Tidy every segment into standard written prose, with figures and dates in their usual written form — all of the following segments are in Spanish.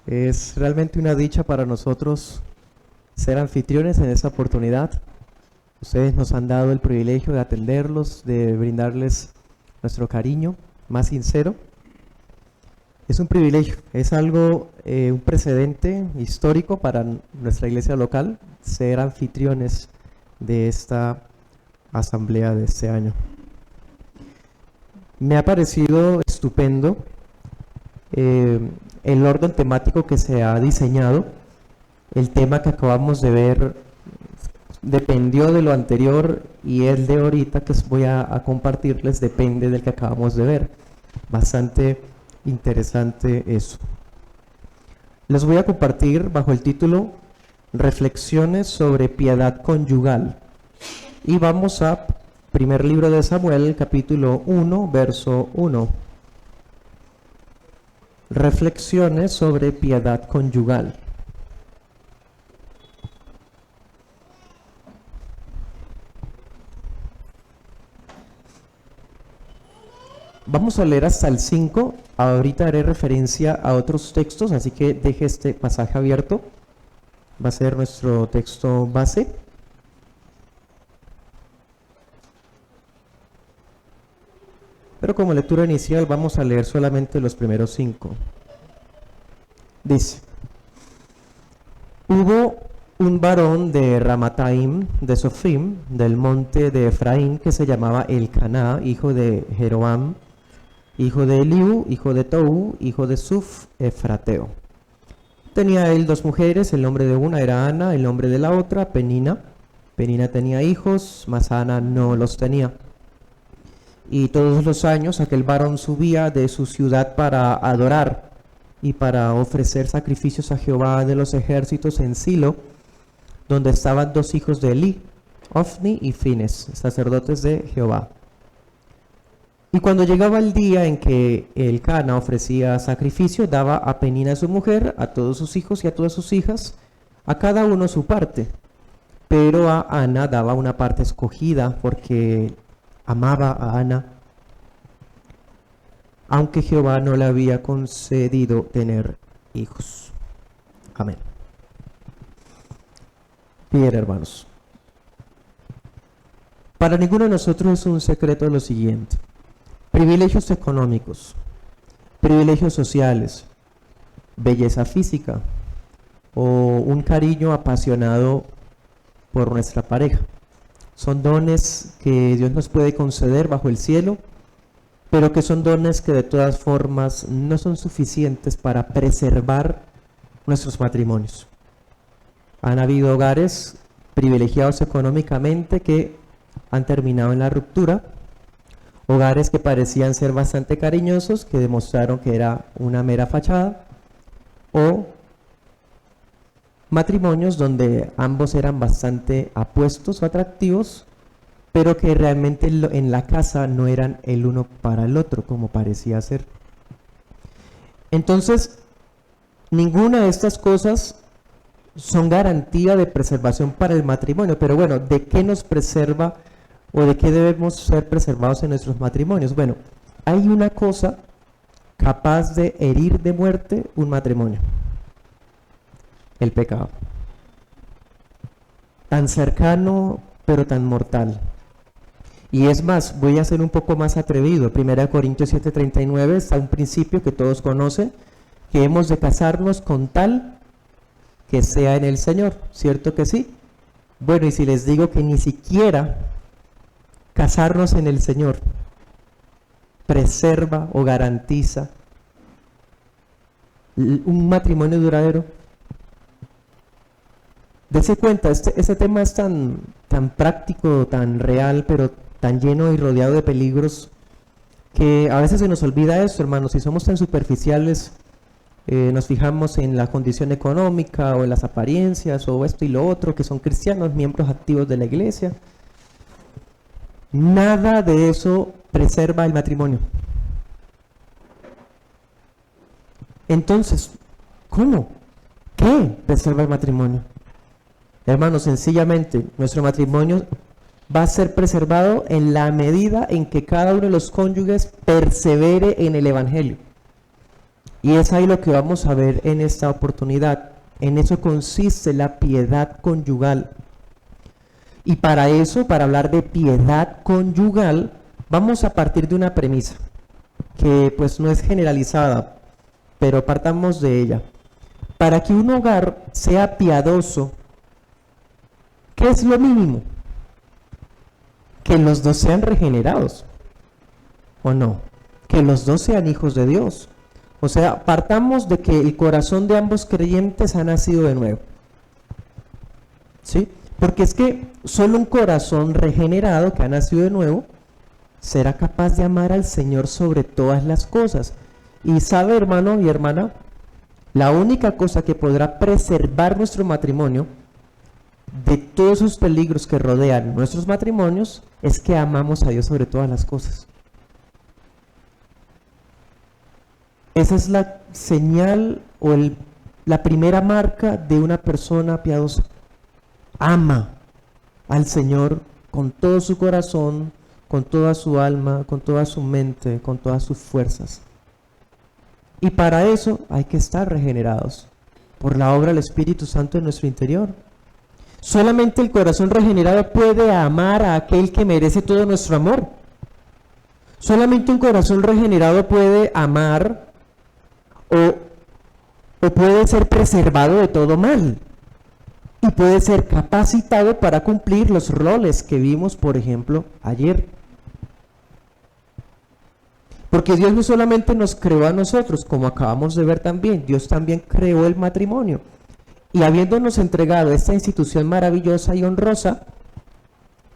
Es realmente una dicha para nosotros ser anfitriones en esta oportunidad. Ustedes nos han dado el privilegio de atenderlos, de brindarles nuestro cariño más sincero. Es un privilegio, es algo, un precedente histórico para nuestra iglesia local, ser anfitriones de esta asamblea de este año. Me ha parecido estupendo el orden temático que se ha diseñado. El tema que acabamos de ver dependió de lo anterior y el de ahorita que voy a compartirles depende del que acabamos de ver. Bastante interesante eso. Les voy a compartir bajo el título Reflexiones sobre piedad conyugal. Y vamos a primer libro de Samuel, capítulo 1, verso 1. Reflexiones sobre piedad conyugal. Vamos a leer hasta el 5. Ahorita haré referencia a otros textos, así que deje este pasaje abierto. Va a ser nuestro texto base. Pero como lectura inicial vamos a leer solamente los primeros 5. Dice: Hubo un varón de Ramataim, de Sofim, del monte de Efraín, que se llamaba Elcaná, hijo de Jeroam, hijo de Eliú, hijo de Tou, hijo de Suf, Efrateo. Tenía él 2 mujeres, el nombre de una era Ana, el nombre de la otra Penina. Penina tenía hijos, mas Ana no los tenía. Y todos los años aquel varón subía de su ciudad para adorar y para ofrecer sacrificios a Jehová de los ejércitos en Silo, donde estaban 2 hijos de Elí, Ofni y Fines, sacerdotes de Jehová. Y cuando llegaba el día en que Elcana ofrecía sacrificio, daba a Penina su mujer, a todos sus hijos y a todas sus hijas, a cada uno su parte. Pero a Ana daba una parte escogida porque amaba a Ana, aunque Jehová no le había concedido tener hijos. Amén. Bien, hermanos. Para ninguno de nosotros es un secreto lo siguiente: privilegios económicos, privilegios sociales, belleza física o un cariño apasionado por nuestra pareja. Son dones que Dios nos puede conceder bajo el cielo, pero que son dones que de todas formas no son suficientes para preservar nuestros matrimonios. Han habido hogares privilegiados económicamente que han terminado en la ruptura, hogares que parecían ser bastante cariñosos, que demostraron que era una mera fachada, o matrimonios donde ambos eran bastante apuestos o atractivos, pero que realmente en la casa no eran el uno para el otro, como parecía ser. Entonces, ninguna de estas cosas son garantía de preservación para el matrimonio. Pero bueno, ¿de qué nos preserva o de qué debemos ser preservados en nuestros matrimonios? Bueno, hay una cosa capaz de herir de muerte un matrimonio: el pecado. Tan cercano, pero tan mortal. Y es más, voy a ser un poco más atrevido. 1 Corintios 7:39 está un principio que todos conocen, que hemos de casarnos con tal que sea en el Señor. ¿Cierto que sí? Bueno, y si les digo que ni siquiera casarnos en el Señor preserva o garantiza un matrimonio duradero. Dese cuenta, este tema es tan práctico, tan real, pero tan lleno y rodeado de peligros, que a veces se nos olvida esto, hermanos. Si somos tan superficiales, nos fijamos en la condición económica o en las apariencias o esto y lo otro, que son cristianos, miembros activos de la iglesia. Nada de eso preserva el matrimonio. Entonces, ¿cómo? ¿Qué preserva el matrimonio? Hermanos, sencillamente, nuestro matrimonio va a ser preservado en la medida en que cada uno de los cónyuges persevere en el Evangelio. Y es ahí lo que vamos a ver en esta oportunidad. En eso consiste la piedad conyugal. Y para eso, para hablar de piedad conyugal, vamos a partir de una premisa que pues no es generalizada, pero partamos de ella. Para que un hogar sea piadoso, ¿qué es lo mínimo? Que los dos sean regenerados, ¿o no? Que los dos sean hijos de Dios. O sea, partamos de que el corazón de ambos creyentes ha nacido de nuevo. ¿Sí? Porque es que solo un corazón regenerado que ha nacido de nuevo será capaz de amar al Señor sobre todas las cosas. Y sabe, hermano y hermana, la única cosa que podrá preservar nuestro matrimonio de todos esos peligros que rodean nuestros matrimonios es que amamos a Dios sobre todas las cosas. Esa es la señal o la primera marca de una persona piadosa. Ama al Señor con todo su corazón, con toda su alma, con toda su mente, con todas sus fuerzas. Y para eso hay que estar regenerados por la obra del Espíritu Santo en nuestro interior. Solamente el corazón regenerado puede amar a aquel que merece todo nuestro amor. Solamente un corazón regenerado puede amar o puede ser preservado de todo mal y puede ser capacitado para cumplir los roles que vimos, por ejemplo, ayer. Porque Dios no solamente nos creó a nosotros, como acabamos de ver también, Dios también creó el matrimonio. Y habiéndonos entregado esta institución maravillosa y honrosa,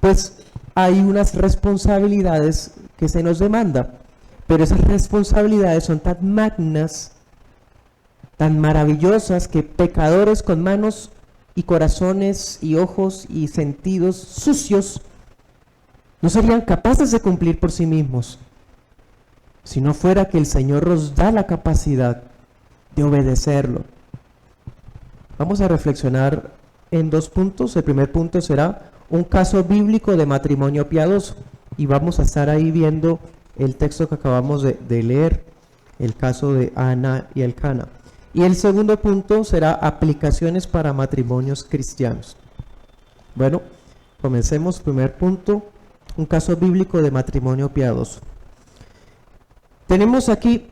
pues hay unas responsabilidades que se nos demanda. Pero esas responsabilidades son tan magnas, tan maravillosas, que pecadores con manos y corazones y ojos y sentidos sucios no serían capaces de cumplir por sí mismos, si no fuera que el Señor nos da la capacidad de obedecerlo. Vamos a reflexionar en 2 puntos. El primer punto será un caso bíblico de matrimonio piadoso, y vamos a estar ahí viendo el texto que acabamos de leer, el caso de Ana y Elcana. Y el segundo punto será aplicaciones para matrimonios cristianos. Bueno, comencemos. Primer punto, un caso bíblico de matrimonio piadoso. Tenemos aquí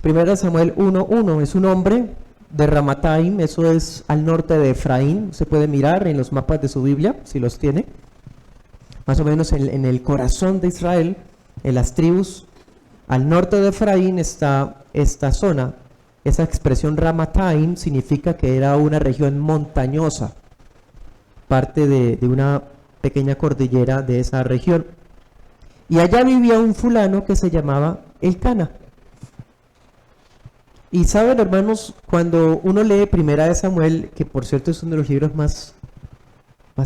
1 Samuel 1:1, es un hombre de Ramataim, eso es al norte de Efraín, se puede mirar en los mapas de su Biblia, si los tiene, más o menos en el corazón de Israel, en las tribus, al norte de Efraín está esta zona. Esa expresión Ramataim significa que era una región montañosa, parte de una pequeña cordillera de esa región. Y allá vivía un fulano que se llamaba Elcana. Y saben, hermanos, cuando uno lee 1 Samuel, que por cierto es uno de los libros más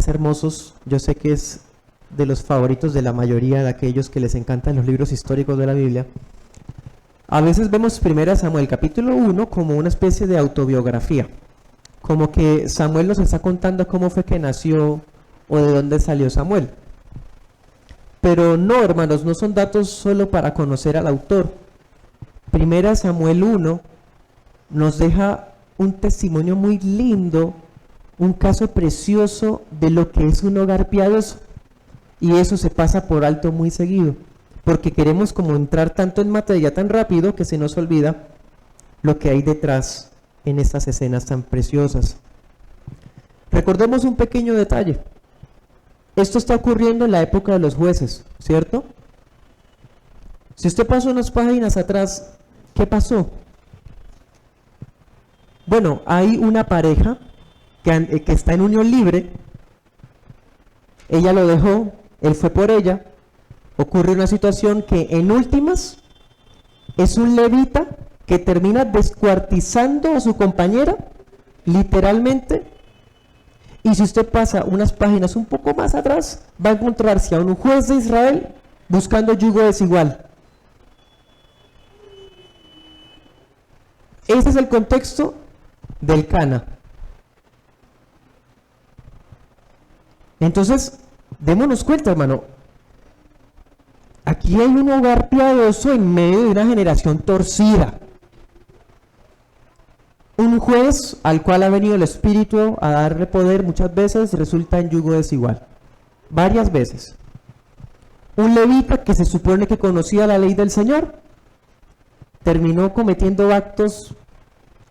hermosos, yo sé que es de los favoritos de la mayoría de aquellos que les encantan los libros históricos de la Biblia, a veces vemos 1 Samuel capítulo 1 como una especie de autobiografía, como que Samuel nos está contando cómo fue que nació o de dónde salió Samuel. Pero no, hermanos, no son datos solo para conocer al autor. 1 Samuel 1 nos deja un testimonio muy lindo, un caso precioso de lo que es un hogar piadoso. Y eso se pasa por alto muy seguido, porque queremos como entrar tanto en materia tan rápido que se nos olvida lo que hay detrás en estas escenas tan preciosas. Recordemos un pequeño detalle. Esto está ocurriendo en la época de los jueces, ¿cierto? Si usted pasó unas páginas atrás, ¿qué pasó? Bueno, hay una pareja que está en unión libre. Ella lo dejó, él fue por ella. Ocurre una situación que en últimas es un levita que termina descuartizando a su compañera, literalmente. Y si usted pasa unas páginas un poco más atrás, va a encontrarse a un juez de Israel buscando yugo desigual. Ese es el contexto del Cana. Entonces, démonos cuenta, hermano. Aquí hay un hogar piadoso en medio de una generación torcida. Un juez al cual ha venido el Espíritu a darle poder muchas veces resulta en yugo desigual. Varias veces. Un levita que se supone que conocía la ley del Señor terminó cometiendo actos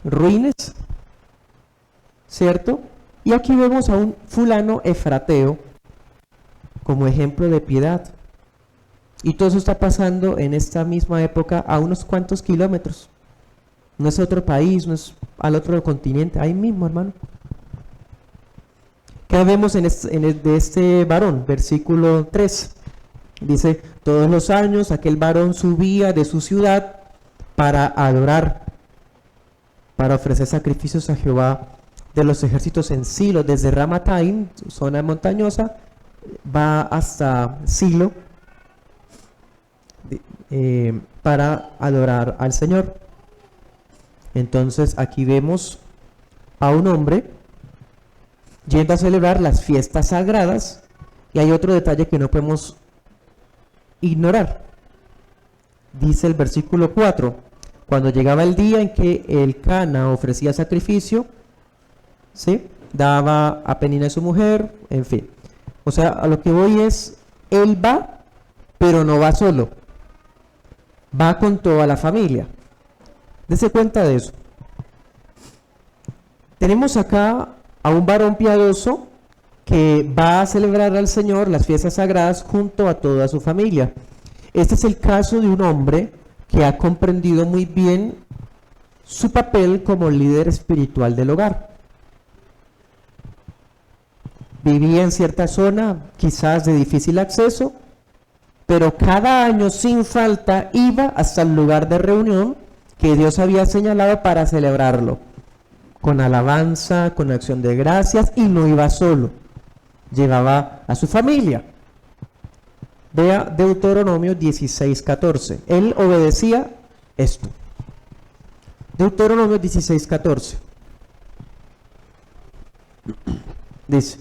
ruines, ¿cierto? Y aquí vemos a un fulano efrateo como ejemplo de piedad. Y todo eso está pasando en esta misma época a unos cuantos kilómetros. No es otro país, no es al otro continente, ahí mismo, hermano. ¿Qué vemos de este varón? Versículo 3. Dice, todos los años aquel varón subía de su ciudad para adorar, para ofrecer sacrificios a Jehová de los ejércitos en Silo, desde Ramataim, zona montañosa, va hasta Silo para adorar al Señor. Entonces aquí vemos a un hombre yendo a celebrar las fiestas sagradas, y hay otro detalle que no podemos ignorar. Dice el versículo 4, cuando llegaba el día en que el Cana ofrecía sacrificio, ¿sí?, daba a Penina su mujer, en fin. O sea, a lo que voy es, él va, pero no va solo, va con toda la familia. Dese cuenta de eso. Tenemos acá a un varón piadoso que va a celebrar al Señor las fiestas sagradas junto a toda su familia. Este es el caso de un hombre que ha comprendido muy bien su papel como líder espiritual del hogar. Vivía en cierta zona, quizás de difícil acceso, pero cada año sin falta iba hasta el lugar de reunión que Dios había señalado para celebrarlo, con alabanza, con acción de gracias, y no iba solo, llevaba a su familia. Vea Deuteronomio 16:14, él obedecía esto. Deuteronomio 16:14 dice,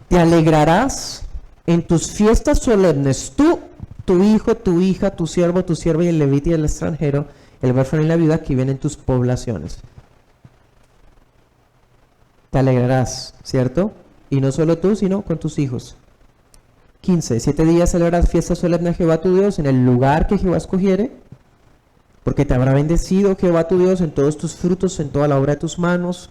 te alegrarás en tus fiestas solemnes, tú, tu hijo, tu hija, tu siervo, tu sierva, y el levita y el extranjero, el huérfano y la viuda que viven en tus poblaciones. Te alegrarás, ¿cierto? Y no solo tú, sino con tus hijos. 15. 7 días celebrarás fiesta solemne a Jehová tu Dios en el lugar que Jehová escogiere, porque te habrá bendecido Jehová tu Dios en todos tus frutos, en toda la obra de tus manos.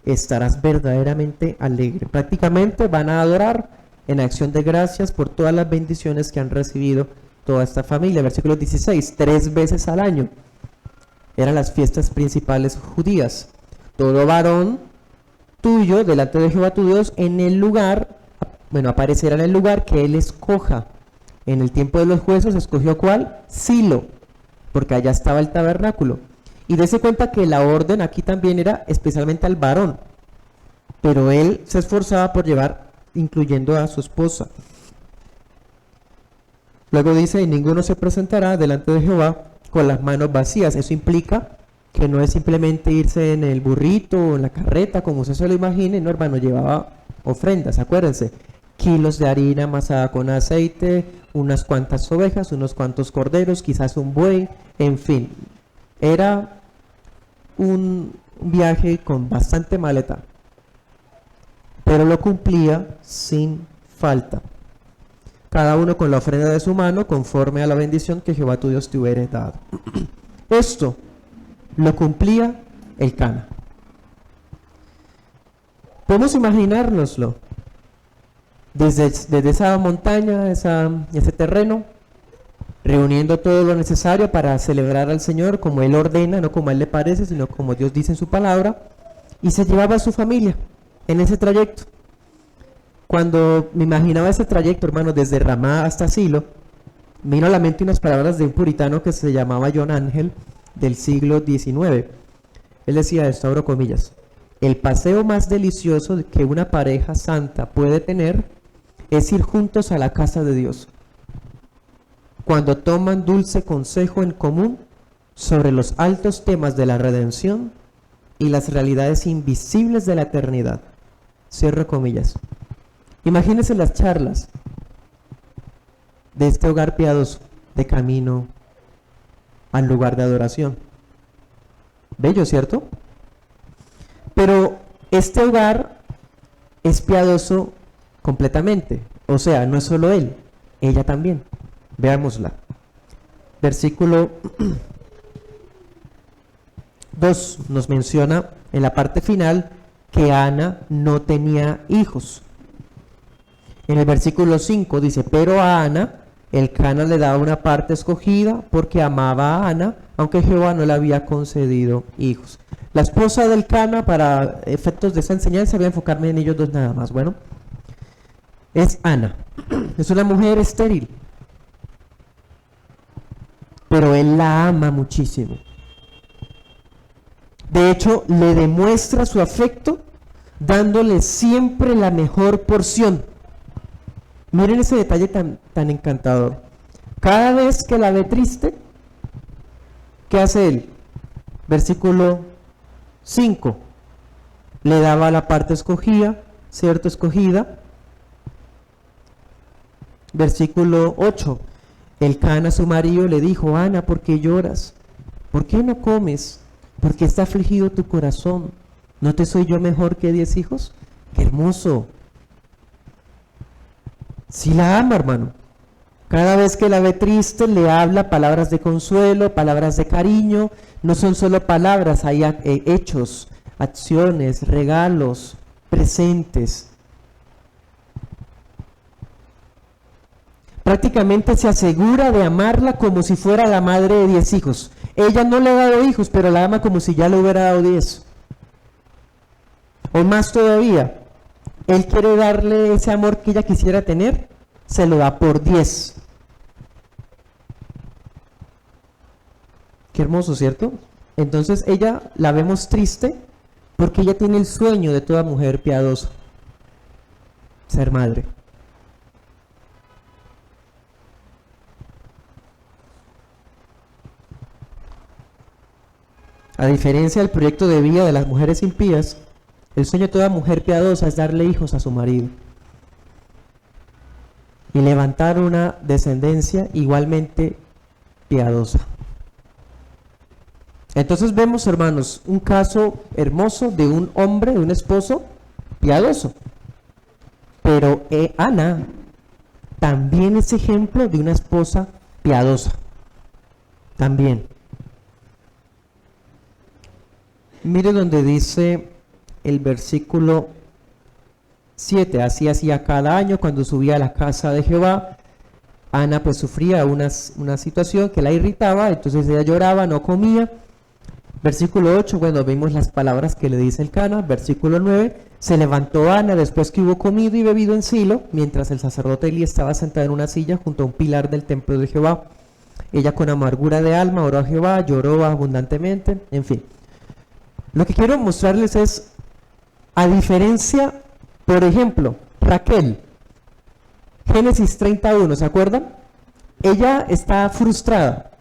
Estarás verdaderamente alegre. Prácticamente van a adorar en acción de gracias por todas las bendiciones que han recibido toda esta familia. Versículo 16, 3 veces al año eran las fiestas principales judías. Todo varón tuyo delante de Jehová tu Dios en el lugar, aparecerá en el lugar que él escoja. En el tiempo de los jueces escogió ¿cuál? Silo, porque allá estaba el tabernáculo. Y dése cuenta que la orden aquí también era especialmente al varón, pero él se esforzaba por llevar, incluyendo a su esposa. Luego dice, y ninguno se presentará delante de Jehová con las manos vacías. Eso implica que no es simplemente irse en el burrito o en la carreta, como usted se lo imagine, no, hermano, llevaba ofrendas, acuérdense, kilos de harina amasada con aceite, unas cuantas ovejas, unos cuantos corderos, quizás un buey, en fin, era un viaje con bastante maleta, pero lo cumplía sin falta, cada uno con la ofrenda de su mano, conforme a la bendición que Jehová tu Dios te hubiera dado. Esto lo cumplía el Cana. Podemos imaginárnoslo desde esa montaña, ese terreno, reuniendo todo lo necesario para celebrar al Señor como Él ordena, no como a Él le parece, sino como Dios dice en su palabra, y se llevaba a su familia en ese trayecto. Cuando me imaginaba ese trayecto, hermano, desde Ramá hasta Silo, me vino a la mente unas palabras de un puritano que se llamaba John Ángel, del siglo XIX. Él decía esto, abro comillas: el paseo más delicioso que una pareja santa puede tener es ir juntos a la casa de Dios, cuando toman dulce consejo en común sobre los altos temas de la redención y las realidades invisibles de la eternidad. Cierro comillas. Imagínense las charlas de este hogar piadoso de camino al lugar de adoración. Bello, ¿cierto? Pero este hogar es piadoso completamente. O sea, no es solo él, ella también. Veámosla. Versículo 2 nos menciona en la parte final que Ana no tenía hijos. En el versículo 5 dice, pero a Ana, el Cana le daba una parte escogida porque amaba a Ana, aunque Jehová no le había concedido hijos. La esposa del Cana, para efectos de esa enseñanza, voy a enfocarme en ellos dos nada más. Bueno, es Ana. Es una mujer estéril, pero él la ama muchísimo. De hecho, le demuestra su afecto dándole siempre la mejor porción. Miren ese detalle tan encantador. Cada vez que la ve triste, ¿qué hace él? Versículo 5. Le daba la parte escogida, ¿cierto? Escogida. Versículo 8. El Cana, su marido, le dijo, Ana, ¿por qué lloras? ¿Por qué no comes? ¿Por qué está afligido tu corazón? ¿No te soy yo mejor que 10 hijos? ¡Qué hermoso! Sí la ama, hermano. Cada vez que la ve triste, le habla palabras de consuelo, palabras de cariño. No son solo palabras, hay hechos, acciones, regalos, presentes. Prácticamente se asegura de amarla como si fuera la madre de 10 hijos. Ella no le ha dado hijos, pero la ama como si ya le hubiera dado 10. O más todavía, él quiere darle ese amor que ella quisiera tener, se lo da por 10. Qué hermoso, ¿cierto? Entonces ella la vemos triste porque ella tiene el sueño de toda mujer piadosa, ser madre. A diferencia del proyecto de vida de las mujeres impías, el sueño de toda mujer piadosa es darle hijos a su marido y levantar una descendencia igualmente piadosa. Entonces vemos, hermanos, un caso hermoso de un hombre, de un esposo piadoso. Pero Ana también es ejemplo de una esposa piadosa. También. Mire donde dice el versículo 7, así hacía cada año cuando subía a la casa de Jehová. Ana pues sufría una situación que la irritaba, entonces ella lloraba, no comía. Versículo 8, bueno, vimos las palabras que le dice el Cana. Versículo 9, se levantó Ana después que hubo comido y bebido en Silo, mientras el sacerdote Elí estaba sentado en una silla junto a un pilar del templo de Jehová. Ella con amargura de alma oró a Jehová, lloró abundantemente, en fin. Lo que quiero mostrarles es, a diferencia, por ejemplo, Raquel, Génesis 31, ¿se acuerdan? Ella está frustrada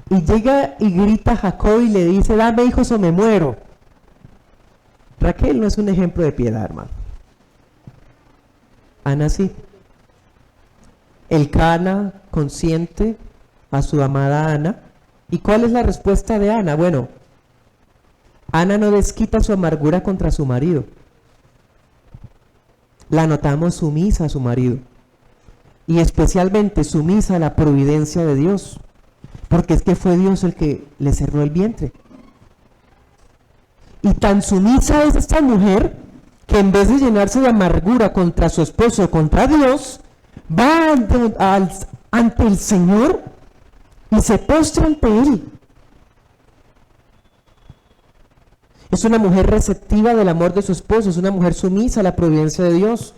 y llega y grita a Jacob y le dice, dame hijos o me muero. Raquel no es un ejemplo de piedad, hermano. Ana sí. El Cana consiente a su amada Ana. ¿Y cuál es la respuesta de Ana? Bueno, Ana no desquita su amargura contra su marido. La notamos sumisa a su marido. Y especialmente sumisa a la providencia de Dios. Porque es que fue Dios el que le cerró el vientre. Y tan sumisa es esta mujer que en vez de llenarse de amargura contra su esposo, contra Dios, va ante el Señor y se postra ante Él. Es una mujer receptiva del amor de su esposo, es una mujer sumisa a la providencia de Dios.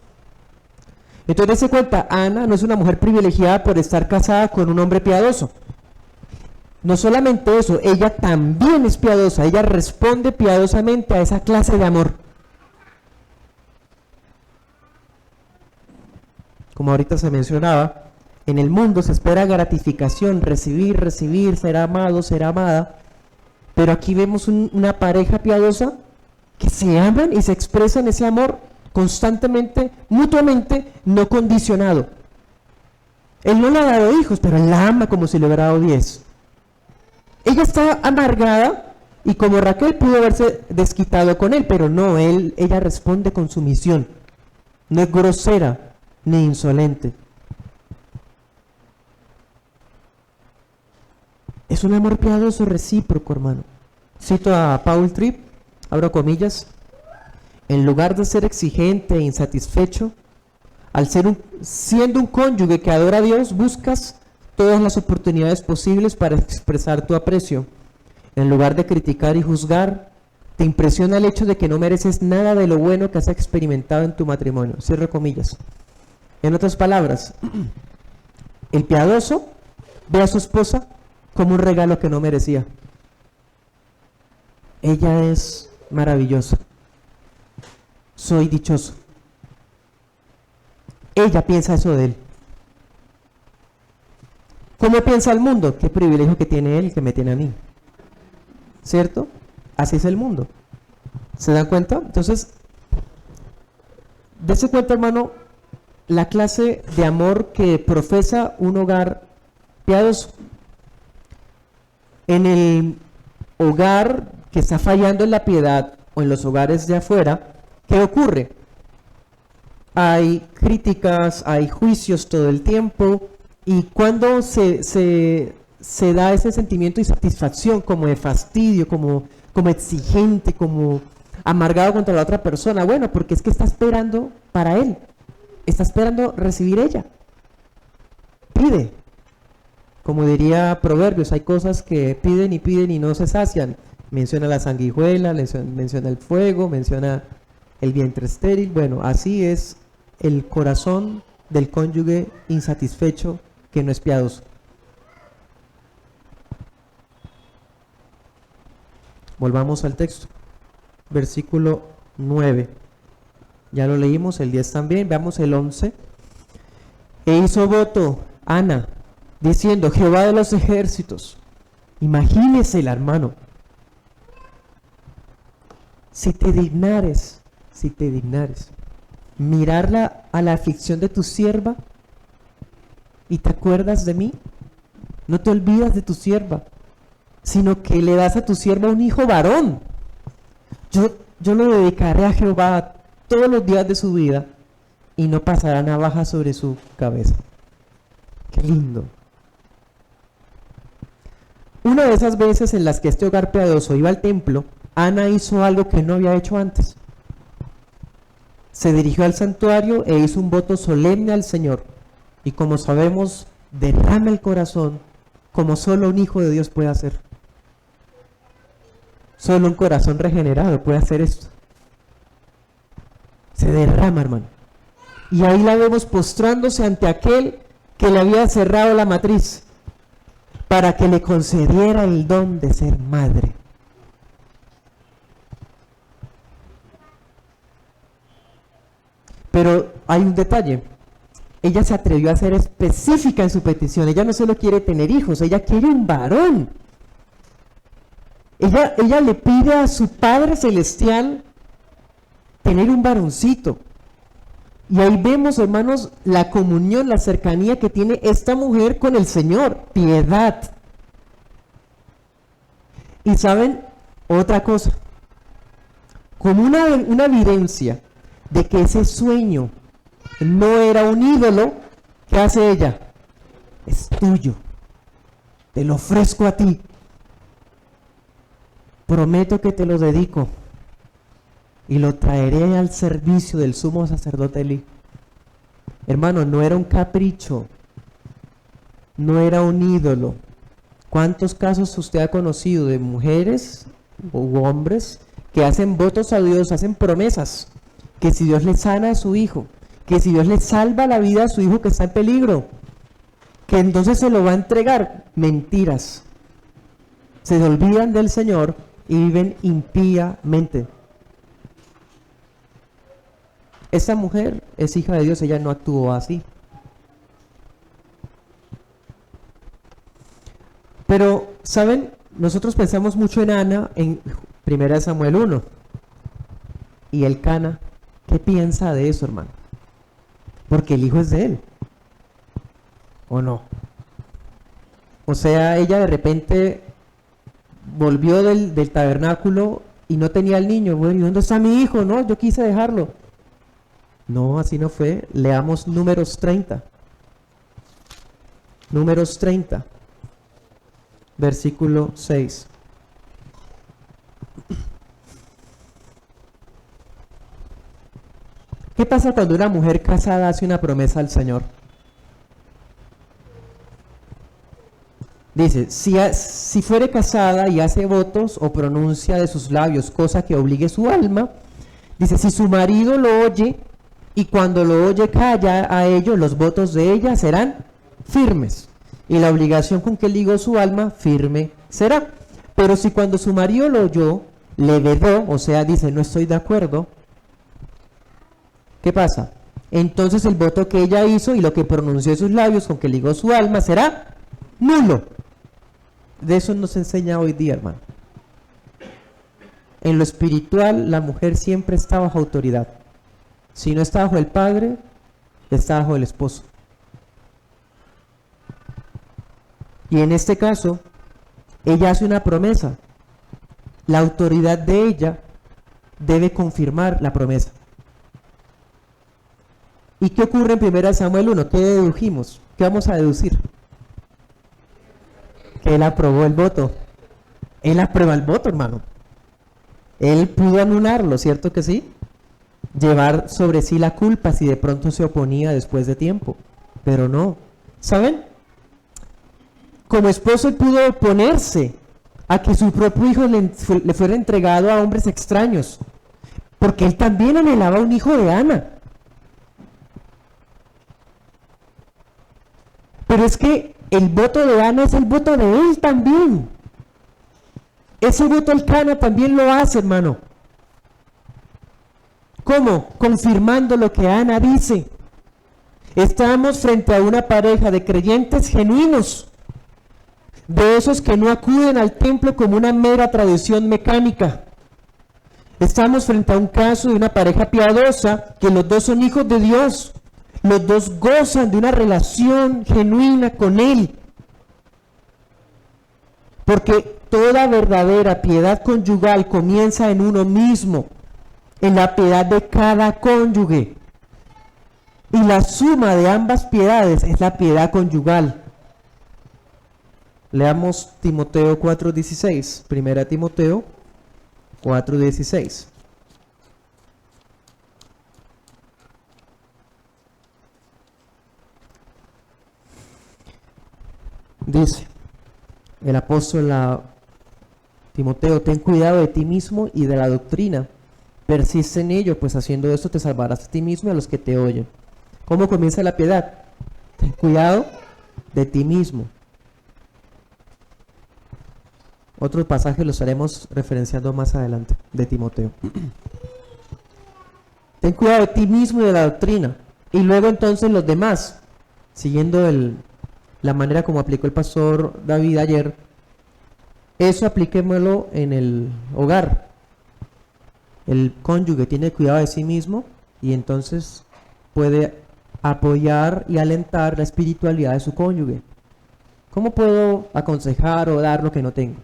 Entonces se cuenta, Ana no es una mujer privilegiada por estar casada con un hombre piadoso. No solamente eso, ella también es piadosa, ella responde piadosamente a esa clase de amor. Como ahorita se mencionaba, en el mundo se espera gratificación, recibir, ser amado, ser amada. Pero aquí vemos una pareja piadosa que se aman y se expresan ese amor constantemente, mutuamente, no condicionado. Él no le ha dado hijos, pero él la ama como si le hubiera dado 10. Ella está amargada Y como Raquel pudo haberse desquitado con él, pero no, ella responde con sumisión. No es grosera ni insolente. Es un amor piadoso recíproco, hermano. Cito a Paul Tripp, abro comillas, en lugar de ser exigente e insatisfecho, siendo un cónyuge que adora a Dios, buscas todas las oportunidades posibles para expresar tu aprecio. En lugar de criticar y juzgar, te impresiona el hecho de que no mereces nada de lo bueno que has experimentado en tu matrimonio. Cierro comillas. En otras palabras, el piadoso ve a su esposa como un regalo que no merecía. Ella es maravillosa. Soy dichoso. Ella piensa eso de él. ¿Cómo piensa el mundo? Qué privilegio que tiene él que me tiene a mí. ¿Cierto? Así es el mundo. ¿Se dan cuenta? Entonces, dése cuenta, hermano, la clase de amor que profesa un hogar piadoso. En el hogar que está fallando en la piedad o en los hogares de afuera, ¿qué ocurre? Hay críticas, hay juicios todo el tiempo, y cuando se da ese sentimiento de insatisfacción, como de fastidio, como exigente, como amargado contra la otra persona, bueno, porque es que está esperando para él, está esperando recibir ella. Pide. Como diría Proverbios, hay cosas que piden y no se sacian. Menciona la sanguijuela, menciona el fuego, menciona el vientre estéril. Bueno, así es el corazón del cónyuge insatisfecho que no es piadoso. Volvamos al texto. Versículo 9. Ya lo leímos, el 10 también. Veamos el 11. E hizo voto Ana, diciendo: Jehová de los ejércitos. Imagínese el hermano. Si te dignares, mirarla a la aflicción de tu sierva y te acuerdas de mí, no te olvidas de tu sierva, sino que le das a tu sierva un hijo varón. Yo lo dedicaré a Jehová todos los días de su vida y no pasará navaja sobre su cabeza. Qué lindo. Una de esas veces en las que este hogar piadoso iba al templo, Ana hizo algo que no había hecho antes. Se dirigió al santuario e hizo un voto solemne al Señor. Y como sabemos, derrama el corazón como solo un hijo de Dios puede hacer. Solo un corazón regenerado puede hacer esto. Se derrama, hermano. Y ahí la vemos postrándose ante aquel que le había cerrado la matriz para que le concediera el don de ser madre. Pero hay un detalle. Ella se atrevió a ser específica en su petición. Ella no solo quiere tener hijos, ella quiere un varón. Ella le pide a su Padre Celestial tener un varoncito. Y ahí vemos, hermanos, la comunión, la cercanía que tiene esta mujer con el Señor. Piedad. Y saben, otra cosa. Como una evidencia de que ese sueño no era un ídolo, ¿qué hace ella? Es tuyo. Te lo ofrezco a ti. Prometo que te lo dedico y lo traeré al servicio del sumo sacerdote Elí. Hermano, no era un capricho, no era un ídolo. ¿Cuántos casos usted ha conocido de mujeres u hombres que hacen votos a Dios, hacen promesas, que si Dios le sana a su hijo, que si Dios le salva la vida a su hijo que está en peligro, que entonces se lo va a entregar? Mentiras. Se olvidan del Señor y viven impíamente. Esa mujer es hija de Dios, ella no actuó así. Pero, ¿saben? Nosotros pensamos mucho en Ana en 1 Samuel 1. Y el Cana, ¿qué piensa de eso, hermano? Porque el hijo es de él. ¿O no? O sea, ella de repente volvió del tabernáculo y no tenía al niño. Bueno, ¿y dónde está mi hijo? No, yo quise dejarlo. No, así no fue. Leamos Números 30. Números 30, versículo 6. ¿Qué pasa cuando una mujer casada hace una promesa al Señor? Dice, si fuere casada y hace votos o pronuncia de sus labios cosa que obligue su alma, dice, si su marido lo oye y cuando lo oye calla a ello, los votos de ella serán firmes y la obligación con que ligó su alma firme será. Pero si cuando su marido lo oyó, le vedó, o sea, dice, no estoy de acuerdo, ¿qué pasa? Entonces el voto que ella hizo y lo que pronunció de sus labios con que ligó su alma será nulo. De eso nos enseña hoy día, hermano. En lo espiritual, la mujer siempre está bajo autoridad. Si no está bajo el padre, está bajo el esposo. Y en este caso, ella hace una promesa. La autoridad de ella debe confirmar la promesa. ¿Y qué ocurre en 1 Samuel 1? ¿Qué dedujimos? ¿Qué vamos a deducir? Que él aprobó el voto. Él aprueba el voto, hermano. Él pudo anularlo, ¿cierto que sí? Llevar sobre sí la culpa si de pronto se oponía después de tiempo. Pero no. ¿Saben? Como esposo él pudo oponerse a que su propio hijo le fuera entregado a hombres extraños. Porque él también anhelaba un hijo de Ana. Pero es que el voto de Ana es el voto de él también. Ese voto Elcana también lo hace, hermano. ¿Cómo? Confirmando lo que Ana dice. Estamos frente a una pareja de creyentes genuinos, de esos que no acuden al templo como una mera tradición mecánica. Estamos frente a un caso de una pareja piadosa, que los dos son hijos de Dios. Los dos gozan de una relación genuina con Él. Porque toda verdadera piedad conyugal comienza en uno mismo, en la piedad de cada cónyuge. Y la suma de ambas piedades es la piedad conyugal. Leamos Timoteo 4:16, 1 Timoteo 4:16. Dice el apóstol a Timoteo, ten cuidado de ti mismo y de la doctrina, persiste en ello, pues haciendo esto te salvarás a ti mismo y a los que te oyen. ¿Cómo comienza la piedad? Ten cuidado de ti mismo. Otros pasajes los estaremos referenciando más adelante, de Timoteo. Ten cuidado de ti mismo y de la doctrina. Y luego entonces los demás, siguiendo la manera como aplicó el pastor David ayer, eso apliquémoslo en el hogar. El cónyuge tiene cuidado de sí mismo y entonces puede apoyar y alentar la espiritualidad de su cónyuge. ¿Cómo puedo aconsejar o dar lo que no tengo?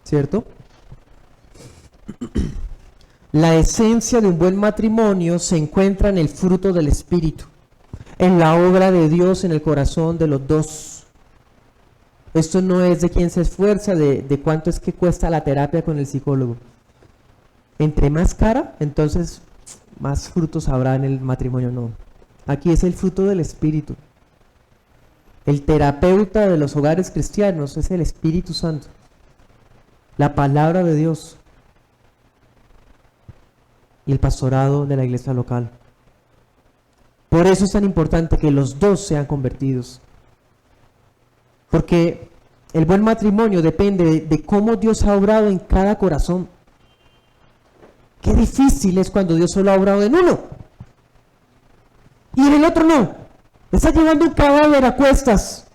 ¿Cierto? La esencia de un buen matrimonio se encuentra en el fruto del Espíritu, en la obra de Dios en el corazón de los dos. Esto no es de quien se esfuerza, de cuánto es que cuesta la terapia con el psicólogo. Entre más cara, entonces más frutos habrá en el matrimonio. No. Aquí es el fruto del Espíritu. El terapeuta de los hogares cristianos es el Espíritu Santo. La palabra de Dios. Y el pastorado de la iglesia local. Por eso es tan importante que los dos sean convertidos. Porque el buen matrimonio depende de cómo Dios ha obrado en cada corazón. Qué difícil es cuando Dios solo ha obrado en uno. Y en el otro no. Está llevando un cadáver a cuestas.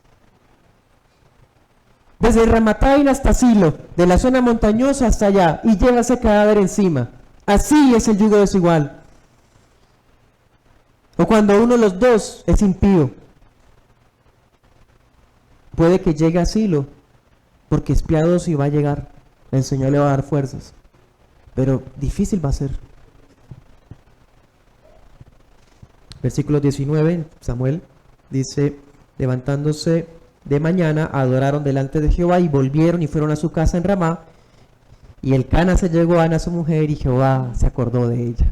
Desde Ramataim hasta Silo, de la zona montañosa hasta allá, y lleva ese cadáver encima. Así es el yugo desigual. O cuando uno de los dos es impío. Puede que llegue a Silo porque es piadoso y va a llegar. El Señor le va a dar fuerzas, pero difícil va a ser. Versículo 19, Samuel dice: levantándose de mañana, adoraron delante de Jehová y volvieron y fueron a su casa en Ramá. Y el Cana se llegó a Ana su mujer y Jehová se acordó de ella.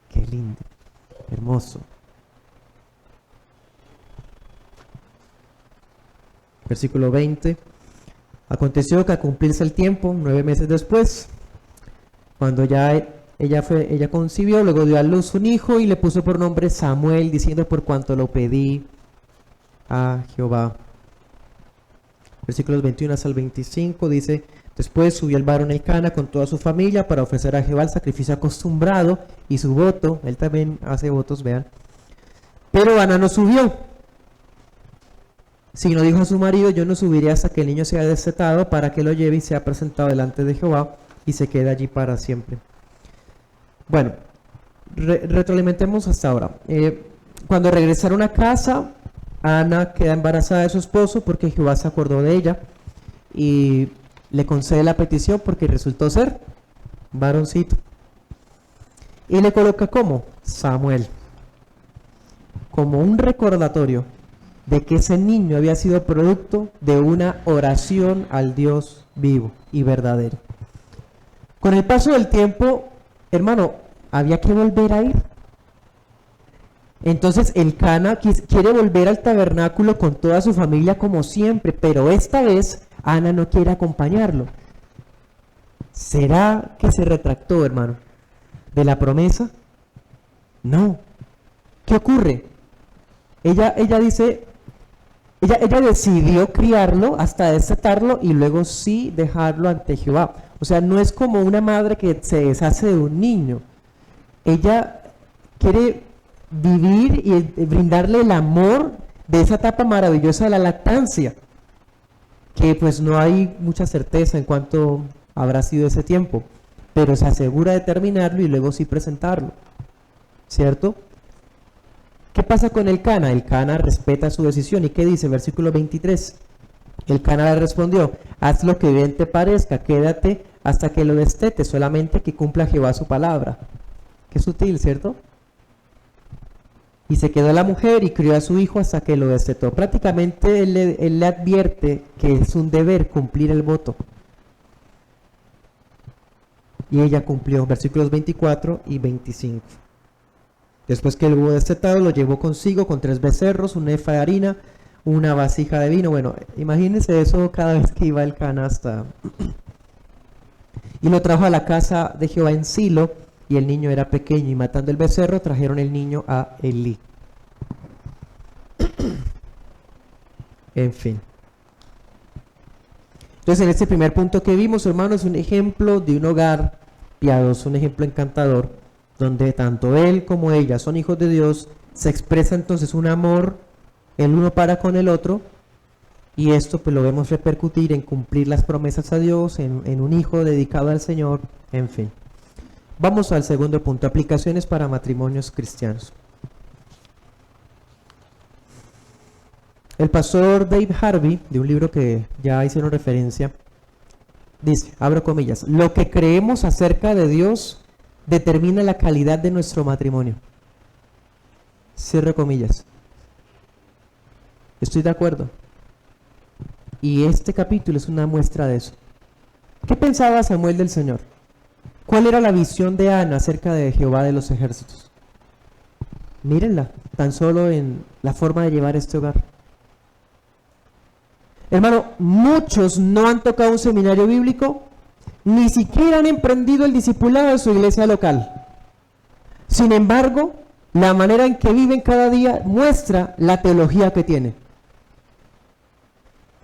Qué lindo, hermoso. Versículo 20. Aconteció que al cumplirse el tiempo, 9 meses después, cuando ya ella concibió, luego dio a luz un hijo y le puso por nombre Samuel, diciendo: por cuanto lo pedí a Jehová. Versículos 21 hasta el 25 dice: después subió el varón Elcana con toda su familia para ofrecer a Jehová el sacrificio acostumbrado y su voto. Él también hace votos, vean. Pero Ana no subió, sino dijo a su marido: yo no subiré hasta que el niño sea destetado, para que lo lleve y sea presentado delante de Jehová y se quede allí para siempre. Bueno, retroalimentemos hasta ahora. Cuando regresaron a casa, Ana queda embarazada de su esposo porque Jehová se acordó de ella y le concede la petición porque resultó ser varoncito. Y le coloca como Samuel, como un recordatorio de que ese niño había sido producto de una oración al Dios vivo y verdadero. Con el paso del tiempo, hermano, había que volver a ir. Entonces el Cana quiere volver al tabernáculo con toda su familia como siempre, pero esta vez Ana no quiere acompañarlo. ¿Será que se retractó, hermano, de la promesa? No. ¿Qué ocurre? Ella dice, ella decidió criarlo hasta desatarlo y luego sí dejarlo ante Jehová. O sea, no es como una madre que se deshace de un niño. Ella quiere vivir y brindarle el amor de esa etapa maravillosa de la lactancia, que pues no hay mucha certeza en cuánto habrá sido ese tiempo, pero se asegura de terminarlo y luego sí presentarlo, ¿cierto? ¿Qué pasa con el Cana? El Cana respeta su decisión. ¿Y qué dice? Versículo 23. El Cana le respondió: haz lo que bien te parezca, quédate hasta que lo destete, solamente que cumpla Jehová su palabra. Qué sutil, ¿cierto? Y se quedó la mujer y crió a su hijo hasta que lo destetó. Prácticamente él le advierte que es un deber cumplir el voto. Y ella cumplió, versículos 24 y 25. Después que él hubo destetado, lo llevó consigo con 3 becerros, un efa de harina, una vasija de vino. Bueno, imagínense eso cada vez que iba el Cana hasta... Y lo trajo a la casa de Jehová en Silo, y el niño era pequeño, y matando el becerro, trajeron el niño a Elí. En fin. Entonces, en este primer punto que vimos, hermanos, es un ejemplo de un hogar piadoso, un ejemplo encantador, donde tanto él como ella son hijos de Dios. Se expresa entonces un amor el uno para con el otro, y esto pues lo vemos repercutir en cumplir las promesas a Dios, en un hijo dedicado al Señor, en fin. Vamos al segundo punto, aplicaciones para matrimonios cristianos. El pastor Dave Harvey, de un libro que ya hicieron referencia, dice, abro comillas: lo que creemos acerca de Dios determina la calidad de nuestro matrimonio. Cierro comillas. Estoy de acuerdo. Y este capítulo es una muestra de eso. ¿Qué pensaba Samuel del Señor? ¿Cuál era la visión de Ana acerca de Jehová de los ejércitos? Mírenla, tan solo en la forma de llevar este hogar. Hermano, muchos no han tocado un seminario bíblico, ni siquiera han emprendido el discipulado de su iglesia local. Sin embargo, la manera en que viven cada día muestra la teología que tienen.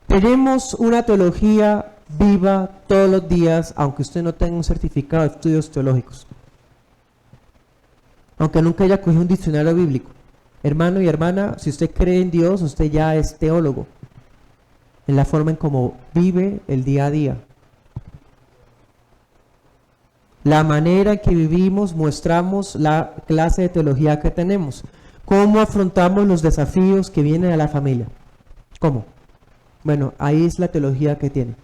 Tenemos una teología viva todos los días, aunque usted no tenga un certificado de estudios teológicos, aunque nunca haya cogido un diccionario bíblico. Hermano y hermana, si usted cree en Dios, usted ya es teólogo, en la forma en cómo vive el día a día. La manera en que vivimos mostramos la clase de teología que tenemos. ¿Cómo afrontamos los desafíos que vienen a la familia? ¿Cómo? Bueno, ahí es la teología que tiene.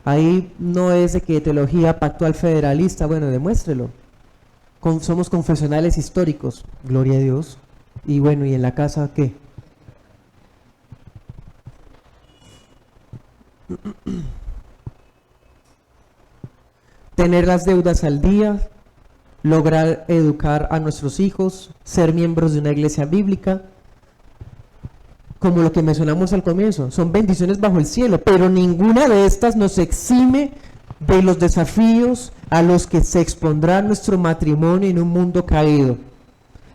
Ahí no es de que teología pactual federalista, bueno, demuéstrelo. Somos confesionales históricos, gloria a Dios. Y bueno, ¿y en la casa qué? Tener las deudas al día, lograr educar a nuestros hijos, ser miembros de una iglesia bíblica, como lo que mencionamos al comienzo, son bendiciones bajo el cielo, pero ninguna de estas nos exime de los desafíos a los que se expondrá nuestro matrimonio en un mundo caído.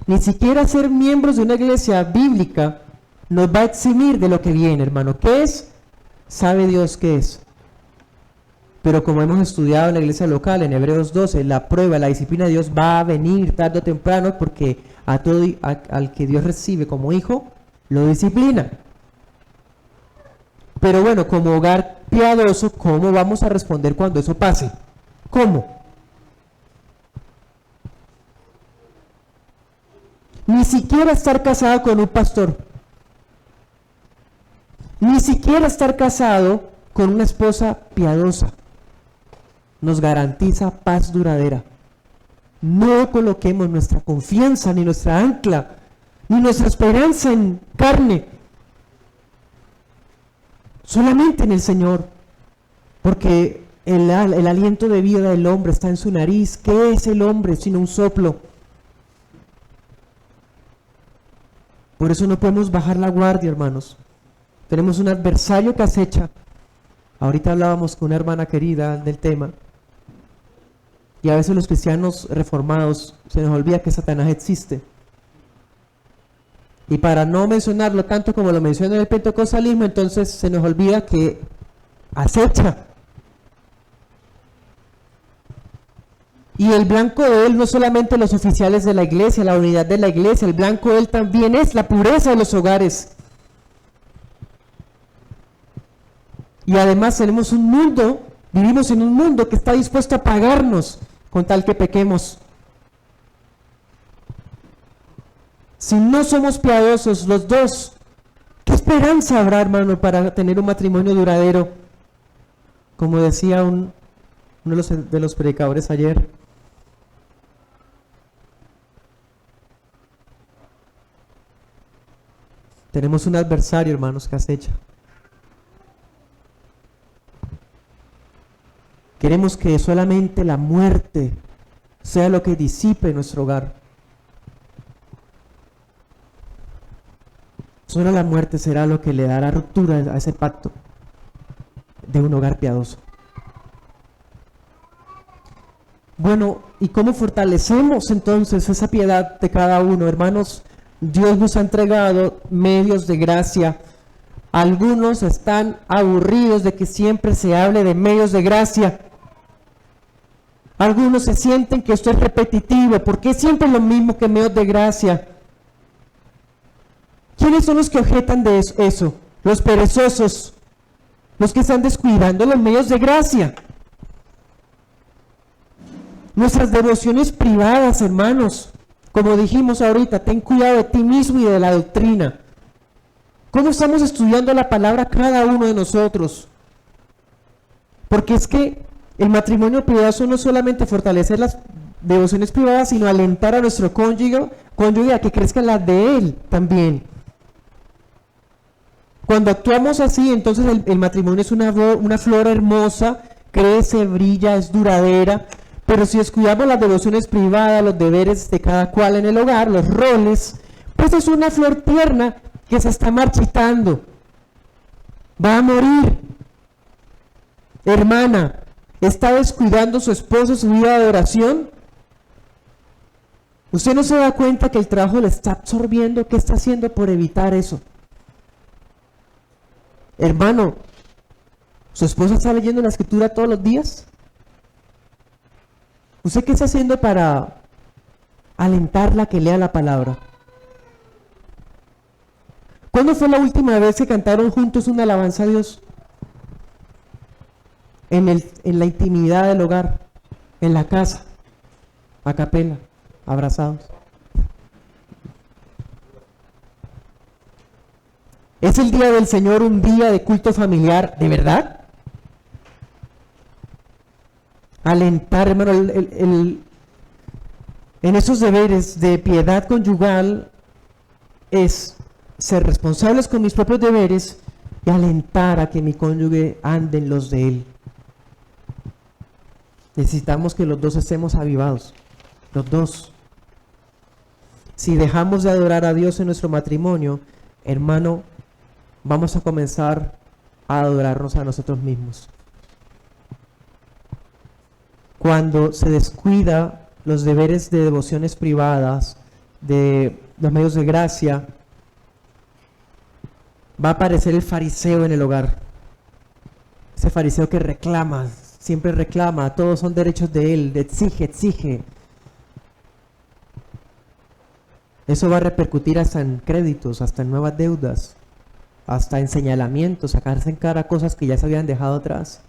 Ni siquiera ser miembros de una iglesia bíblica nos va a eximir de lo que viene, hermano. ¿Qué es? Sabe Dios qué es. Pero como hemos estudiado en la iglesia local, en Hebreos 12, la prueba, la disciplina de Dios va a venir tarde o temprano, porque al que Dios recibe como hijo, lo disciplina. Pero bueno, como hogar piadoso, ¿cómo vamos a responder cuando eso pase? ¿Cómo? Ni siquiera estar casado con un pastor, ni siquiera estar casado con una esposa piadosa nos garantiza paz duradera. No coloquemos nuestra confianza, ni nuestra ancla, ni nuestra esperanza en carne, solamente en el Señor, porque el aliento de vida del hombre está en su nariz. ¿Qué es el hombre sino un soplo? Por eso no podemos bajar la guardia, hermanos. Tenemos un adversario que acecha. Ahorita hablábamos con una hermana querida del tema, y a veces los cristianos reformados se nos olvida que Satanás existe. Y para no mencionarlo tanto como lo menciona en el pentecostalismo, entonces se nos olvida que acecha. Y el blanco de él no solamente los oficiales de la iglesia, la unidad de la iglesia, el blanco de él también es la pureza de los hogares. Y además vivimos en un mundo que está dispuesto a pagarnos con tal que pequemos. Si no somos piadosos los dos, ¿qué esperanza habrá, hermano, para tener un matrimonio duradero? Como decía uno de los predicadores ayer, tenemos un adversario, hermanos, que acecha. Queremos que solamente la muerte sea lo que disipe nuestro hogar. Solo la muerte será lo que le dará ruptura a ese pacto de un hogar piadoso. Bueno, ¿y cómo fortalecemos entonces esa piedad de cada uno? Hermanos, Dios nos ha entregado medios de gracia. Algunos están aburridos de que siempre se hable de medios de gracia. Algunos se sienten que esto es repetitivo. ¿Por qué siempre lo mismo que medios de gracia? ¿Quiénes son los que objetan de eso? Los perezosos, los que están descuidando los medios de gracia. Nuestras devociones privadas, hermanos, como dijimos ahorita, ten cuidado de ti mismo y de la doctrina. ¿Cómo estamos estudiando la palabra cada uno de nosotros? Porque es que el matrimonio piadoso no solamente fortalecer las devociones privadas, sino alentar a nuestro cónyuge a que crezcan las de él también. Cuando actuamos así, entonces el matrimonio es una flor hermosa, crece, brilla, es duradera. Pero si descuidamos las devociones privadas, los deberes de cada cual en el hogar, los roles, pues es una flor tierna que se está marchitando. Va a morir. Hermana, ¿está descuidando su esposo su vida de oración? ¿Usted no se da cuenta que el trabajo le está absorbiendo? ¿Qué está haciendo por evitar eso? Hermano, ¿su esposa está leyendo la escritura todos los días? ¿Usted qué está haciendo para alentarla a que lea la palabra? ¿Cuándo fue la última vez que cantaron juntos una alabanza a Dios? En la intimidad del hogar, en la casa, a capela, abrazados. ¿Es el día del Señor un día de culto familiar de verdad? Alentar, hermano, en esos deberes de piedad conyugal es ser responsables con mis propios deberes y alentar a que mi cónyuge ande en los de él. Necesitamos que los dos estemos avivados, los dos. Si dejamos de adorar a Dios en nuestro matrimonio, hermano, vamos a comenzar a adorarnos a nosotros mismos. Cuando se descuida los deberes de devociones privadas, de los medios de gracia, va a aparecer el fariseo en el hogar. Ese fariseo que reclama, siempre reclama, todos son derechos de él, exige. Eso va a repercutir hasta en créditos, hasta en nuevas deudas, hasta en señalamientos, sacarse en cara cosas que ya se habían dejado atrás.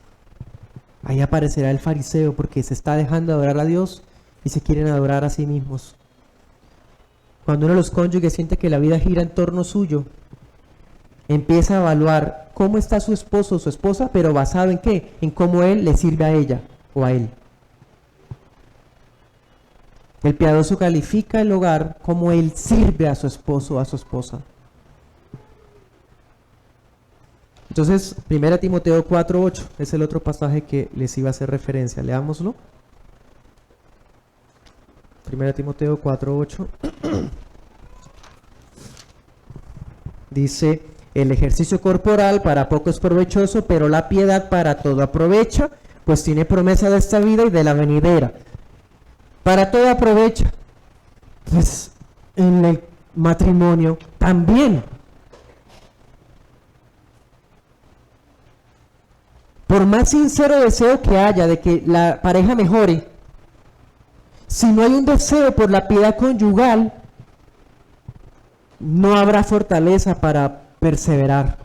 Ahí aparecerá el fariseo porque se está dejando de adorar a Dios y se quieren adorar a sí mismos. Cuando uno de los cónyuges siente que la vida gira en torno suyo, empieza a evaluar cómo está su esposo o su esposa, pero basado en qué, en cómo él le sirve a ella o a él. El piadoso califica el hogar como él sirve a su esposo o a su esposa. Entonces, 1 Timoteo 4:8 es el otro pasaje que les iba a hacer referencia. Leámoslo. 1 Timoteo 4:8 dice: el ejercicio corporal para poco es provechoso, pero la piedad para todo aprovecha, pues tiene promesa de esta vida y de la venidera. Para todo aprovecha. Pues en el matrimonio también. Por más sincero deseo que haya de que la pareja mejore, si no hay un deseo por la piedad conyugal, no habrá fortaleza para perseverar.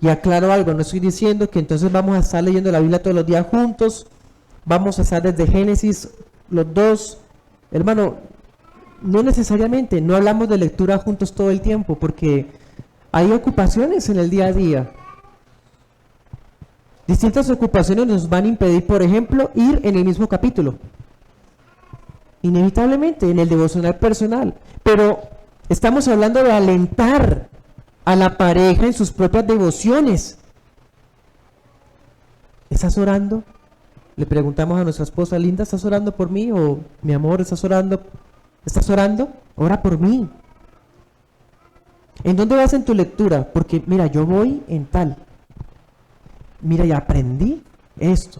Y aclaro algo, no estoy diciendo que entonces vamos a estar leyendo la Biblia todos los días juntos, vamos a estar desde Génesis los dos. Hermano, no necesariamente, no hablamos de lectura juntos todo el tiempo, porque hay ocupaciones en el día a día. Distintas ocupaciones nos van a impedir, por ejemplo, ir en el mismo capítulo. Inevitablemente, en el devocional personal. Pero estamos hablando de alentar a la pareja en sus propias devociones. ¿Estás orando? Le preguntamos a nuestra esposa: Linda, ¿estás orando por mí? O mi amor, ¿estás orando? ¿Estás orando? Ora por mí. ¿En dónde vas en tu lectura? Porque mira, yo voy en tal. Mira, ya aprendí esto.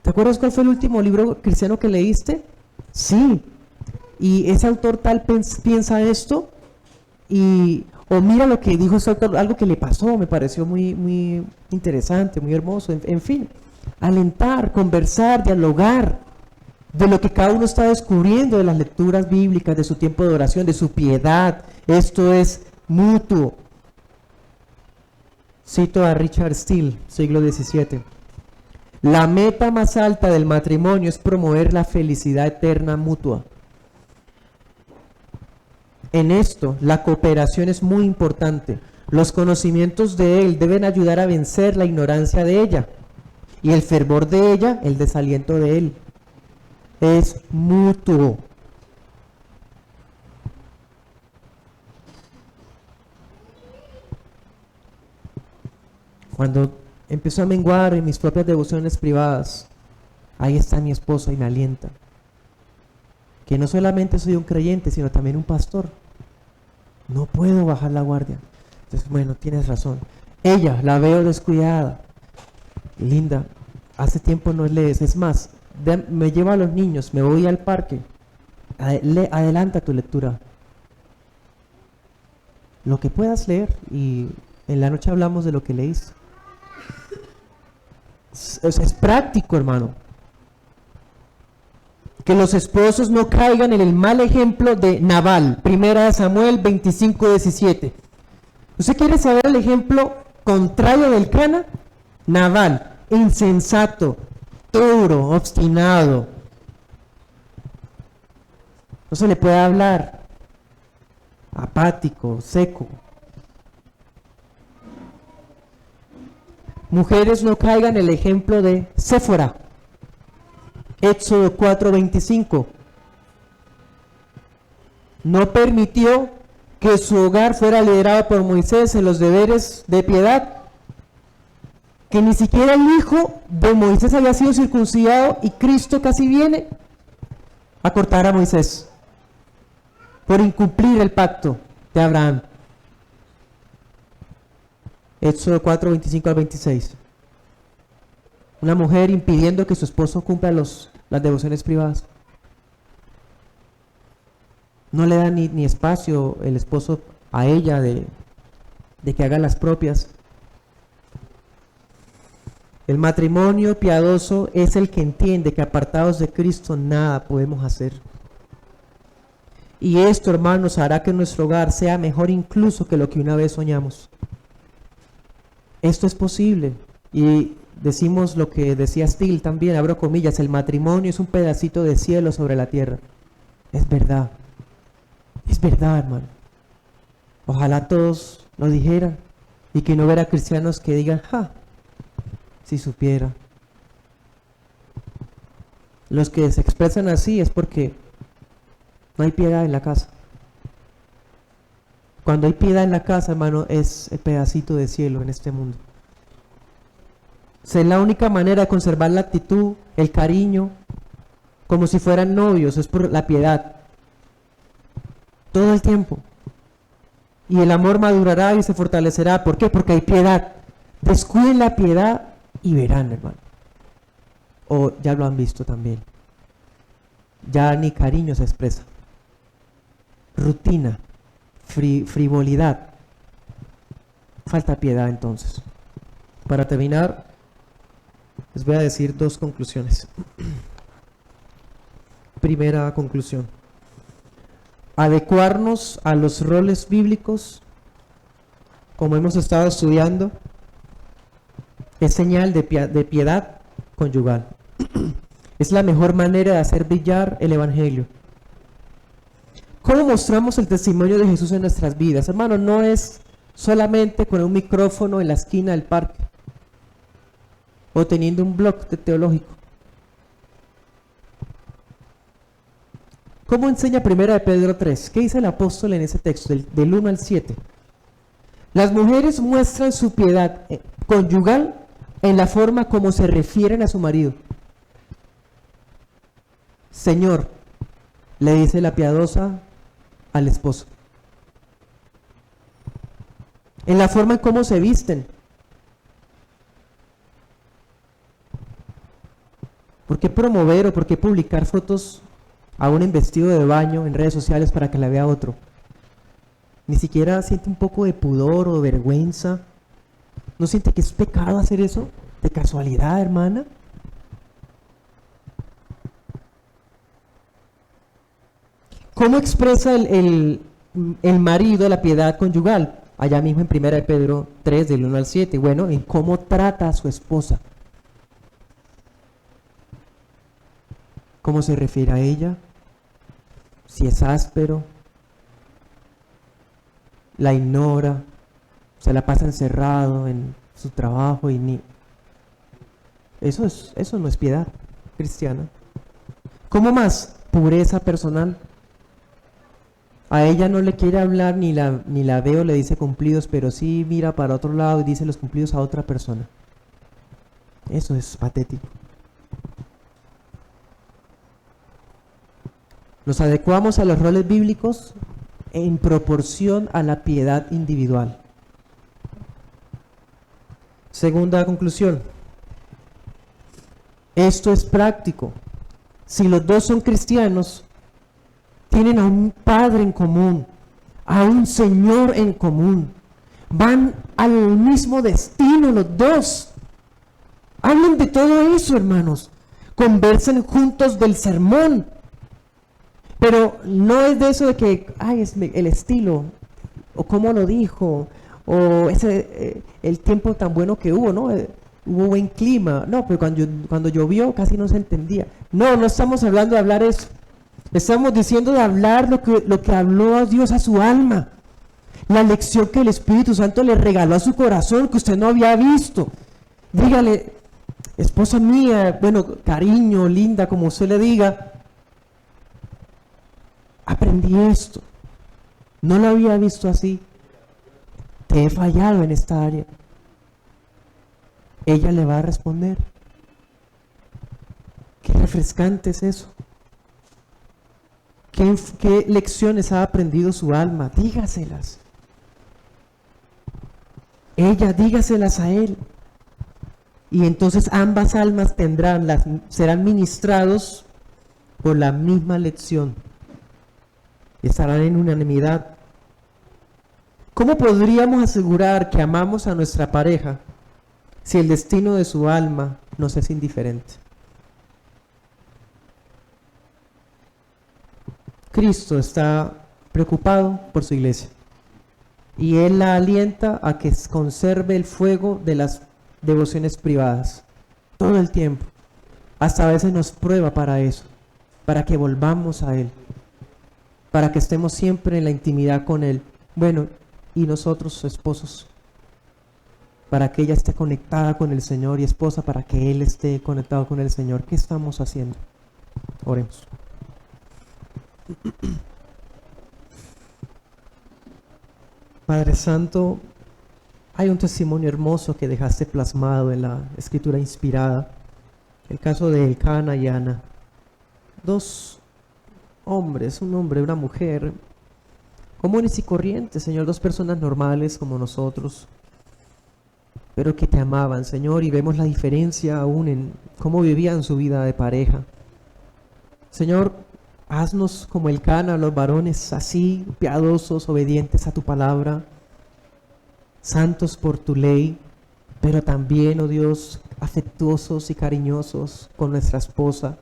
¿Te acuerdas cuál fue el último libro cristiano que leíste? Sí. Y ese autor tal piensa esto, o mira lo que dijo ese autor, algo que le pasó, me pareció muy interesante, muy hermoso, en fin. Alentar, conversar, dialogar de lo que cada uno está descubriendo de las lecturas bíblicas, de su tiempo de oración, de su piedad. Esto es mutuo. Cito a Richard Steele, siglo XVII. La meta más alta del matrimonio es promover la felicidad eterna mutua. En esto, la cooperación es muy importante. Los conocimientos de él deben ayudar a vencer la ignorancia de ella, y el fervor de ella, el desaliento de él. Es mutuo. Cuando empezó a menguar en mis propias devociones privadas, ahí está mi esposa y me alienta. Que no solamente soy un creyente, sino también un pastor. No puedo bajar la guardia. Entonces, bueno, tienes razón. Ella, la veo descuidada. Linda, hace tiempo no lees. Es más, me llevo a los niños, me voy al parque. Adelanta tu lectura. Lo que puedas leer, y en la noche hablamos de lo que leíste. Es práctico, hermano. Que los esposos no caigan en el mal ejemplo de Nabal. 1 Samuel 25:17. ¿Usted quiere saber el ejemplo contrario del Cana? Nabal, insensato, duro, obstinado. No se le puede hablar. apático, seco. Mujeres, no caigan en el ejemplo de Séfora. Éxodo 4:25. No permitió que su hogar fuera liderado por Moisés en los deberes de piedad, que ni siquiera el hijo de Moisés había sido circuncidado y Cristo casi viene a cortar a Moisés por incumplir el pacto de Abraham. Éxodo 4:25 al 26. Una mujer impidiendo que su esposo cumpla las devociones privadas. No le da ni espacio el esposo a ella de que haga las propias. El matrimonio piadoso es el que entiende que apartados de Cristo nada podemos hacer. Y esto, hermanos, hará que nuestro hogar sea mejor incluso que lo que una vez soñamos. Esto es posible. Y decimos lo que decía Steele también, abro comillas, el matrimonio es un pedacito de cielo sobre la tierra. Es verdad. Es verdad, hermano. Ojalá todos lo dijeran y que no hubiera cristianos que digan, si supiera. Los que se expresan así es porque no hay piedad en la casa. Cuando hay piedad en la casa, hermano, es el pedacito de cielo en este mundo. Es la única manera de conservar la actitud, el cariño, como si fueran novios, es por la piedad. Todo el tiempo. Y el amor madurará y se fortalecerá. ¿Por qué? Porque hay piedad. Descuiden la piedad y verán, hermano. O ya lo han visto también. Ya ni cariño se expresa. Rutina, frivolidad. Falta piedad entonces. Para terminar, les voy a decir dos conclusiones. Primera conclusión. Adecuarnos a los roles bíblicos, como hemos estado estudiando, es señal de piedad conyugal. Es la mejor manera de hacer brillar el Evangelio. ¿Cómo mostramos el testimonio de Jesús en nuestras vidas? Hermano, no es solamente con un micrófono en la esquina del parque o teniendo un blog teológico. ¿Cómo enseña 1 de Pedro 3? ¿Qué dice el apóstol en ese texto, del 1 al 7? Las mujeres muestran su piedad conyugal en la forma como se refieren a su marido. Señor, le dice la piadosa al esposo. En la forma en cómo se visten. ¿Por qué promover o por qué publicar fotos aún en vestido de baño en redes sociales para que la vea otro? Ni siquiera siente un poco de pudor o vergüenza. ¿No siente que es pecado hacer eso? ¿De casualidad, hermana? ¿Cómo expresa el marido la piedad conyugal? Allá mismo en 1 de Pedro 3, del 1 al 7. Bueno, en cómo trata a su esposa. ¿Cómo se refiere a ella? Si es áspero, la ignora, se la pasa encerrado en su trabajo y ni... Eso no es piedad cristiana. ¿Cómo más? Pureza personal. A ella no le quiere hablar ni la ve o le dice cumplidos, pero sí mira para otro lado y dice los cumplidos a otra persona. Eso es patético. Nos adecuamos a los roles bíblicos en proporción a la piedad individual. Segunda conclusión. Esto es práctico. Si los dos son cristianos, tienen a un Padre en común, a un Señor en común. Van al mismo destino los dos. Hablen de todo eso, hermanos. Conversen juntos del sermón. Pero no es de eso de que, es el estilo, o cómo lo dijo, o el tiempo tan bueno que hubo, ¿no? Hubo buen clima. No, pero cuando llovió casi no se entendía. No estamos hablando de hablar eso. Estamos diciendo de hablar lo que habló a Dios a su alma. La lección que el Espíritu Santo le regaló a su corazón que usted no había visto. Dígale, esposa mía, bueno, cariño, linda, como usted le diga, aprendí esto. No lo había visto así. Te he fallado en esta área. Ella le va a responder. Qué refrescante es eso. ¿Qué lecciones ha aprendido su alma? Dígaselas. Ella, dígaselas a él. Y entonces ambas almas serán ministrados por la misma lección. Estarán en unanimidad. ¿Cómo podríamos asegurar que amamos a nuestra pareja si el destino de su alma nos es indiferente? Cristo está preocupado por su iglesia y Él la alienta a que conserve el fuego de las devociones privadas todo el tiempo. Hasta a veces nos prueba para eso, para que volvamos a Él, para que estemos siempre en la intimidad con Él. Bueno, y nosotros, sus esposos, para que ella esté conectada con el Señor, y esposa, para que Él esté conectado con el Señor. ¿Qué estamos haciendo? Oremos. Padre Santo, hay un testimonio hermoso que dejaste plasmado en la Escritura inspirada. El caso de Elcana y Ana. Dos hombres, un hombre y una mujer, comunes y corrientes, Señor, dos personas normales como nosotros, pero que te amaban, Señor, y vemos la diferencia aún en cómo vivían su vida de pareja. Señor, haznos como Elcana, los varones así, piadosos, obedientes a tu palabra, santos por tu ley, pero también, oh Dios, afectuosos y cariñosos con nuestra esposa,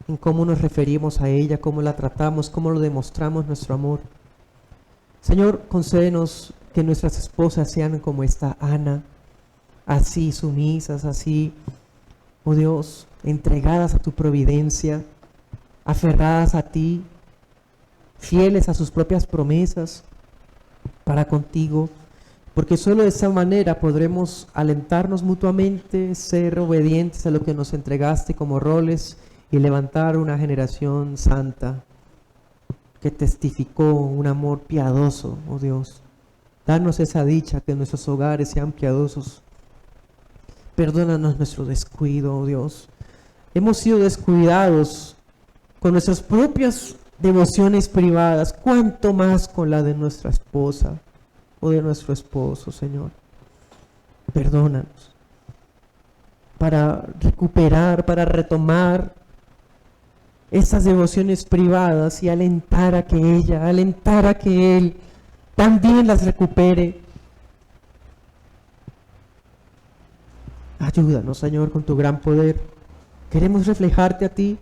en cómo nos referimos a ella, cómo la tratamos, cómo lo demostramos nuestro amor. Señor, concédenos que nuestras esposas sean como esta Ana, así sumisas, así, oh Dios, entregadas a tu providencia, aferradas a ti, fieles a sus propias promesas para contigo, porque solo de esa manera podremos alentarnos mutuamente, ser obedientes a lo que nos entregaste como roles y levantar una generación santa que testificó un amor piadoso, oh Dios. Danos esa dicha, que nuestros hogares sean piadosos. Perdónanos nuestro descuido, oh Dios. Hemos sido descuidados con nuestras propias devociones privadas, cuanto más con la de nuestra esposa o de nuestro esposo, Señor. Perdónanos para recuperar, para retomar esas devociones privadas y alentar a que ella, alentar a que él también las recupere. Ayúdanos, Señor, con tu gran poder. Queremos reflejarte a ti.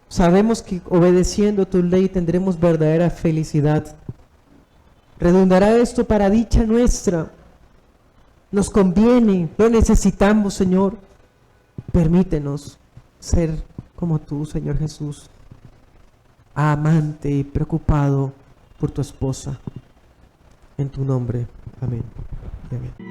Sabemos que obedeciendo tu ley tendremos verdadera felicidad. Redundará esto para dicha nuestra. Nos conviene, lo necesitamos, Señor. Permítenos ser como tú, Señor Jesús, amante y preocupado por tu esposa. En tu nombre. Amén. Amén.